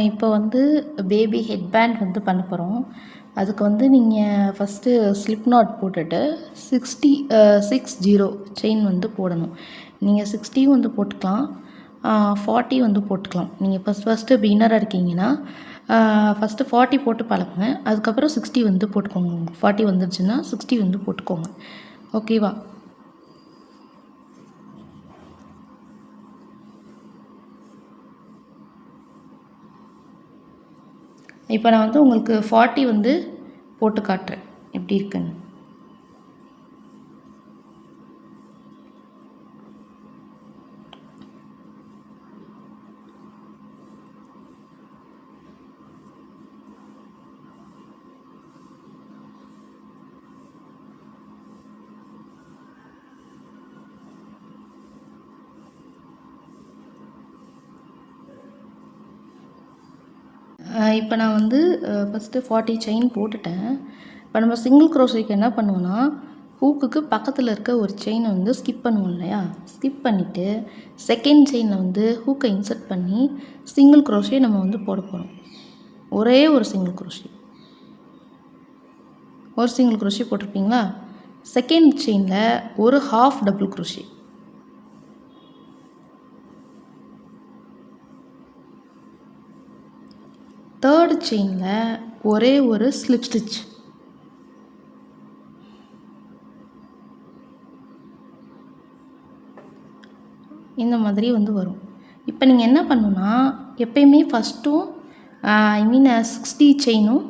இப்போ வந்து baby headband வந்து பண்ண போகிறோம். அதுக்கு வந்து நீங்கள் ஃபஸ்ட்டு ஸ்லிப் நாட் போட்டுட்டு 60 செயின் வந்து போடணும். நீங்கள் 60 வந்து போட்டுக்கலாம், 40 வந்து போட்டுக்கலாம். நீங்கள் ஃபஸ்ட்டு பிகினராக இருக்கீங்கன்னா ஃபஸ்ட்டு 40 போட்டு பழகுங்க. அதுக்கப்புறம் 60 வந்து போட்டுக்கோங்க. 40 வந்துருச்சுன்னா 60 வந்து போட்டுக்கோங்க. ஓகேவா? இப்போ நான் வந்து உங்களுக்கு 40 வந்து போட்டு காட்டுறேன் எப்படி இருக்குன்னு. இப்போ நான் வந்து ஃபஸ்ட்டு 40 செயின் போட்டுட்டேன். இப்போ நம்ம சிங்கிள் க்ரோஷேக்கு என்ன பண்ணுவோன்னா, ஹூக்குக்கு பக்கத்தில் இருக்க ஒரு செயினை வந்து ஸ்கிப் பண்ணுவோம் இல்லையா? ஸ்கிப் பண்ணிவிட்டு செகண்ட் செயினில் வந்து ஹூக்கை இன்சர்ட் பண்ணி சிங்கிள் க்ரோஷே நம்ம வந்து போட போகிறோம். ஒரே ஒரு சிங்கிள் க்ரோஷே போட்டிருப்பீங்களா? செகண்ட் செயினில் ஒரு ஹாஃப் டபுள் க்ரோஷே, தேர்டு செயினில் ஒரே ஒரு ஸ்லிப் ஸ்டிச், இந்த மாதிரி வந்து வரும். இப்போ நீங்கள் என்ன பண்ணணுன்னா, எப்பயுமே ஃபஸ்ட்டும் 60 செயினும்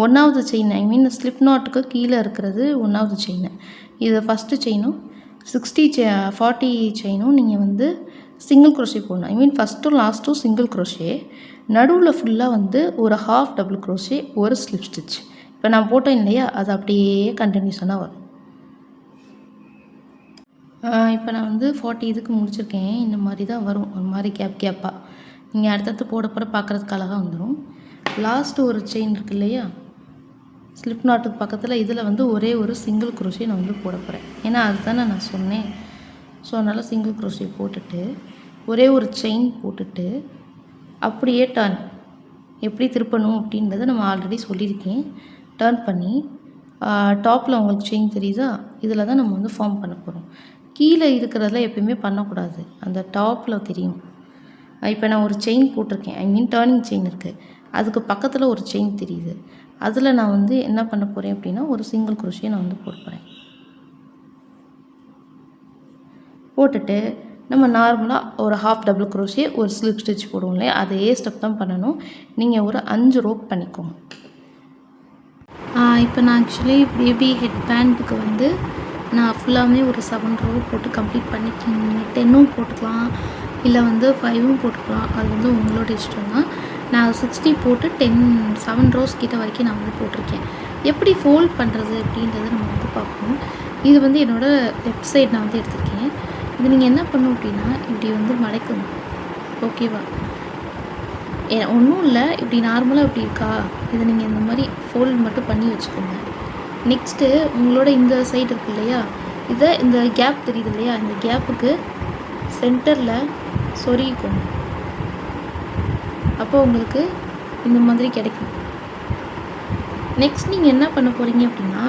1வது செயின் ஸ்லிப் நாட்டுக்கு கீழே இருக்கிறது 1வது செயின். இது ஃபஸ்ட்டு செயினும் 40 செயினும் நீங்கள் வந்து சிங்கிள் க்ரோஷே போடணும். ஃபஸ்ட்டும் லாஸ்ட்டும் சிங்கிள் க்ரோஷே, நடுவில் ஃபுல்லாக வந்து ஒரு ஹாஃப் டபுள் க்ரோஷே, ஒரு ஸ்லிப் ஸ்டிச். இப்போ நான் போட்டேன் இல்லையா, அது அப்படியே கண்டினியூஸாக வரும். இப்போ நான் வந்து 40 இதுக்கு முடிச்சிருக்கேன். இந்த மாதிரி தான் வரும், ஒரு மாதிரி கேப்பாக. நீங்கள் அடுத்தடுத்து போட போட பார்க்குறதுக்கு அழகாக வந்துடும். லாஸ்ட்டு ஒரு செயின் இருக்கு இல்லையா, ஸ்லிப் நாட்டுக்கு பக்கத்தில், இதில் வந்து ஒரே ஒரு சிங்கிள் க்ரோஷே நான் வந்து போட போகிறேன். ஏன்னா அதுதானே நான் சொன்னேன். ஸோ அதனால் சிங்கிள் க்ரோஷே போட்டுட்டு ஒரே ஒரு செயின் போட்டுட்டு அப்படியே டர்ன் எப்படி திருப்பணும் அப்படின்றத நம்ம ஆல்ரெடி சொல்லியிருக்கேன். டர்ன் பண்ணி டாப்பில் உங்களுக்கு செயின் தெரியுதா, இதில் தான் நம்ம வந்து ஃபார்ம் பண்ண போகிறோம். கீழே இருக்கிறதுல எப்பயுமே பண்ணக்கூடாது, அந்த டாப்பில் தெரியும். இப்போ நான் ஒரு செயின் போட்டிருக்கேன், டர்னிங் செயின் இருக்குது, அதுக்கு பக்கத்தில் ஒரு செயின் தெரியுது. அதில் நான் வந்து என்ன பண்ண போகிறேன் அப்படின்னா, ஒரு சிங்கிள் க்ரோஷே நான் வந்து போட போகிறேன். போட்டுட்டு நம்ம நார்மலாக ஒரு ஹாஃப் டபுள் க்ரோஷே, ஒரு ஸ்லிப் ஸ்டிச் போடுவோம் இல்லையா, அதே ஸ்டெப் தான் பண்ணணும். நீங்கள் ஒரு 5 ரோப் பண்ணிக்கோங்க. இப்போ நான் ஆக்சுவலி பேபி ஹெட் பேண்டுக்கு வந்து நான் ஃபுல்லாகவே ஒரு 7 ரோ போட்டு கம்ப்ளீட் பண்ணிக்கிங்க. 10ம் போட்டுக்கலாம், இல்லை வந்து 5ம் போட்டுக்கலாம். அது வந்து உங்களோட இஷ்டம் தான். நான் 60 போட்டு 7 ரோஸ் கிட்ட வரைக்கும் நான் வந்து போட்டிருக்கேன். எப்படி ஃபோல்ட் பண்ணுறது அப்படின்றத நம்ம வந்து பார்ப்போம். இது வந்து என்னோடய லெஃப்ட் சைடு நான் வந்து எடுத்திருக்கேன். இது நீங்கள் என்ன பண்ணணும் அப்படின்னா, இப்படி வந்து மடக்கணும். ஓகேவா? ஒன்றும் இல்லை, இப்படி நார்மலாக இப்படி இருக்கா, இதை நீங்கள் இந்த மாதிரி ஃபோல்ட் மட்டும் பண்ணி வச்சுக்கோங்க. நெக்ஸ்ட்டு உங்களோட இந்த சைடு இருக்கு இல்லையா, இதை இந்த கேப் தெரியுது இல்லையா, இந்த கேப்புக்கு சென்டரில் சொருகிக்கோங்க. அப்போ உங்களுக்கு இந்த மாதிரி கிடைக்கும். நெக்ஸ்ட் நீங்கள் என்ன பண்ண போகிறீங்க அப்படின்னா,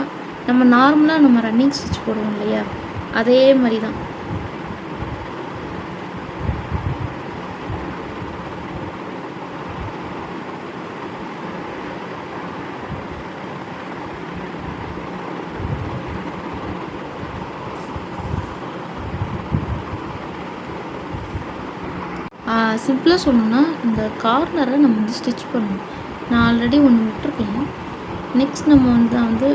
நம்ம நார்மலாக நம்ம ரன்னிங் ஸ்டிச் போடுவோம் இல்லையா, அதே மாதிரி தான். சிம்பிளாக சொல்லணுன்னா, இந்த கார்னரை நம்ம வந்து ஸ்டிச் பண்ணணும். நான் ஆல்ரெடி ஒன்று விட்டுருக்கேன். நெக்ஸ்ட் நம்ம வந்து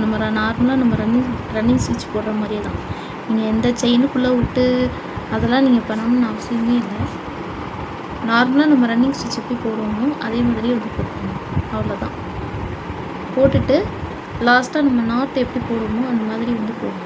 நம்ம நார்மலாக நம்ம ரன்னிங் ஸ்டிச் போடுற மாதிரியே தான். நீங்கள் எந்த செயினுக்குள்ளே விட்டு அதெல்லாம் நீங்கள் பண்ணணும்னு அவசியமே இல்லை. நார்மலாக நம்ம ரன்னிங் ஸ்டிச் எப்படி போடுவோமோ அதே மாதிரியே வந்து போட்டுக்கணும், அவ்வளோதான். போட்டுட்டு லாஸ்ட்டாக நம்ம நாட் எப்படி போடுவோமோ அந்த மாதிரி வந்து போடணும்.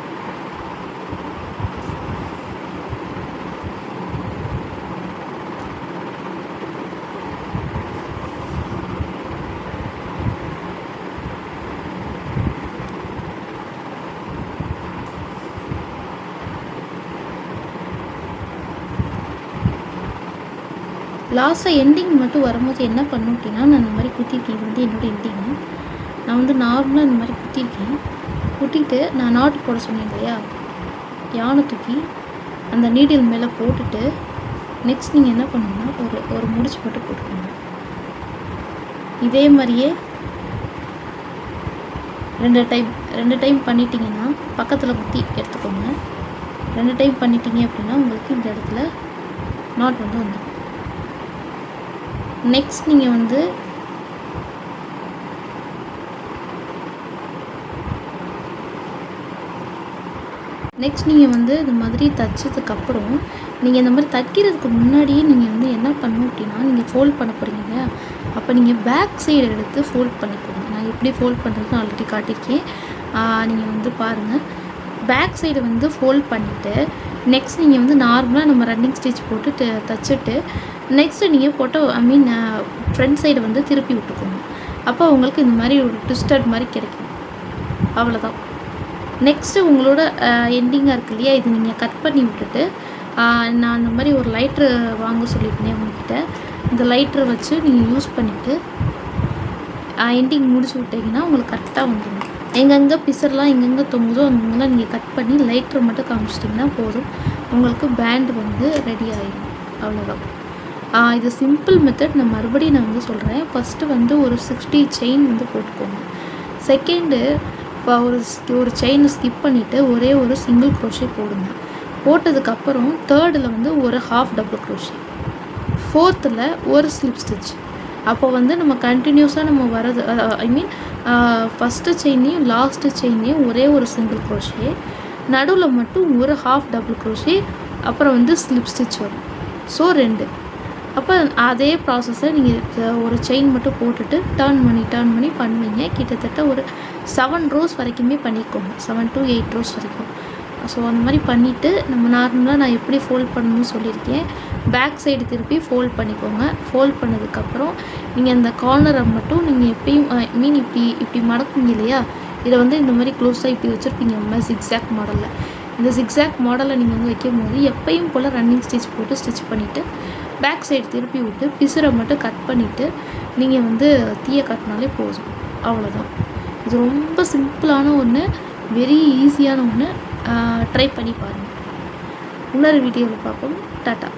லாஸ்ட்டாக எண்டிங் மட்டும் வரும்போது என்ன பண்ணணும் அப்படின்னா, நான் இந்த மாதிரி குத்திருக்கேன். இது வந்து என்னோடய எண்டிங்கு. நான் வந்து நார்மலாக இந்த மாதிரி குத்திருக்கேன். குத்திட்டு நான் நாட்டு போட சொன்னேன் இல்லையா, யானை தூக்கி அந்த நீடில் மேலே போட்டுட்டு நெக்ஸ்ட் நீங்கள் என்ன பண்ணணும்னா ஒரு முடிச்சு மட்டும் போட்டுக்கோங்க. இதே மாதிரியே 2 டைம் பண்ணிட்டீங்கன்னா பக்கத்தில் குத்தி எடுத்துக்கோங்க. 2 டைம் பண்ணிட்டீங்க அப்படின்னா உங்களுக்கு இந்த இடத்துல நாட் வந்து வந்துடும். நெக்ஸ்ட் நீங்கள் வந்து இது மாதிரி தைச்சதுக்கப்புறம் நீங்கள் இந்த மாதிரி தைக்கிறதுக்கு முன்னாடியே நீங்கள் வந்து என்ன பண்ணணும் அப்படின்னா, நீங்கள் ஃபோல்ட் பண்ண போகிறீங்க இல்லையா, அப்போ நீங்கள் பேக் சைடு எடுத்து ஃபோல்ட் பண்ணிக்கோங்க. நான் எப்படி ஃபோல்ட் பண்ணுறதுன்னு ஆல்ரெடி காட்டியிருக்கேன். நீங்கள் வந்து பாருங்கள். பேக் சைடு வந்து ஃபோல்ட் பண்ணிவிட்டு நெக்ஸ்ட் நீங்கள் வந்து நார்மலாக நம்ம ரன்னிங் ஸ்டிச் போட்டு தைச்சிட்டு நெக்ஸ்ட்டு நீங்கள் ஃப்ரண்ட் சைடு வந்து திருப்பி விட்டுக்கோங்க. அப்போ உங்களுக்கு இந்த மாதிரி ஒரு ட்விஸ்டட் மாதிரி கிடைக்கும். அவ்வளோதான். நெக்ஸ்ட்டு உங்களோட எண்டிங்காக இருக்கு இல்லையா, இது நீங்கள் கட் பண்ணி விட்டுட்டு நான் அந்த மாதிரி ஒரு லைட்ரு வாங்க சொல்லியிருந்தேன் உங்கள்கிட்ட. இந்த லைட்ரு வச்சு நீங்கள் யூஸ் பண்ணிவிட்டு எண்டிங் முடிச்சு விட்டிங்கன்னா உங்களுக்கு கரெக்டாக வந்துடும். எங்கெங்கே பிசர்லாம் எங்கெங்கே தொங்குதோ அங்கெல்லாம் நீங்கள் கட் பண்ணி லைட்ரு மட்டும் காமிச்சிட்டிங்கன்னா போதும், உங்களுக்கு பேண்ட் வந்து ரெடி ஆகிடும். அவ்வளோதான். இது சிம்பிள் மெத்தட். நான் மறுபடியும் வந்து சொல்கிறேன். ஃபஸ்ட்டு வந்து ஒரு 60 செயின் வந்து போட்டுக்கோங்க. செகண்டு ஒரு செயினை ஸ்கிப் பண்ணிவிட்டு ஒரே ஒரு சிங்கிள் க்ரோஷே போடுங்க. போட்டதுக்கப்புறம் தேர்டில் வந்து ஒரு ஹாஃப் டபுள் க்ரோஷே, ஃபோர்த்தில் ஒரு ஸ்லிப் ஸ்டிச். அப்போ வந்து நம்ம கண்டினியூஸாக நம்ம வரது ஃபஸ்ட்டு செயின்லேயும் லாஸ்ட்டு செயின்லேயும் ஒரே ஒரு சிங்கிள் க்ரோஷே, நடுவில் மட்டும் ஒரு ஹாஃப் டபுள் க்ரோஷே, அப்புறம் வந்து ஸ்லிப் ஸ்டிச் வரும். ஸோ 2. அப்போ அதே ப்ராசஸை நீங்கள் ஒரு செயின் மட்டும் போட்டுட்டு டர்ன் பண்ணி பண்ணுவீங்க. கிட்டத்தட்ட ஒரு 7 ரோஸ் வரைக்குமே பண்ணிக்கோங்க. 7 to 8 ரோஸ் வரைக்கும். ஸோ அந்த மாதிரி பண்ணிவிட்டு நம்ம நார்மலாக நான் எப்படி ஃபோல்ட் பண்ணணும்னு சொல்லியிருக்கேன். பேக் சைடு திருப்பி ஃபோல்ட் பண்ணிக்கோங்க. ஃபோல்ட் பண்ணதுக்கப்புறம் நீங்கள் அந்த கார்னரை மட்டும் நீங்கள் எப்பயும் இப்படி மடக்குங்க இல்லையா, இதை வந்து இந்த மாதிரி க்ளோஸாக இப்படி வச்சுருப்பீங்க. இந்த மாதிரி ஜிக்ஸாக் மாடலில். இந்த ஜிக்ஸாக் மாடலில் நீங்கள் வந்து வைக்கும்போது எப்பயும் போல் ரன்னிங் ஸ்டிச் போட்டு ஸ்டிச் பண்ணிவிட்டு பேக் சைடு திருப்பி விட்டு பிசுரை மட்டும் கட் பண்ணிவிட்டு நீங்கள் வந்து தீயை கட்டினாலே போதும். அவ்வளோதான். இது ரொம்ப சிம்பிளான ஒன்று, வெரி ஈஸியான ஒன்று. ட்ரை பண்ணி பாருங்கள். இன்னொரு வீடியோவில் பார்ப்போம். டாட்டா.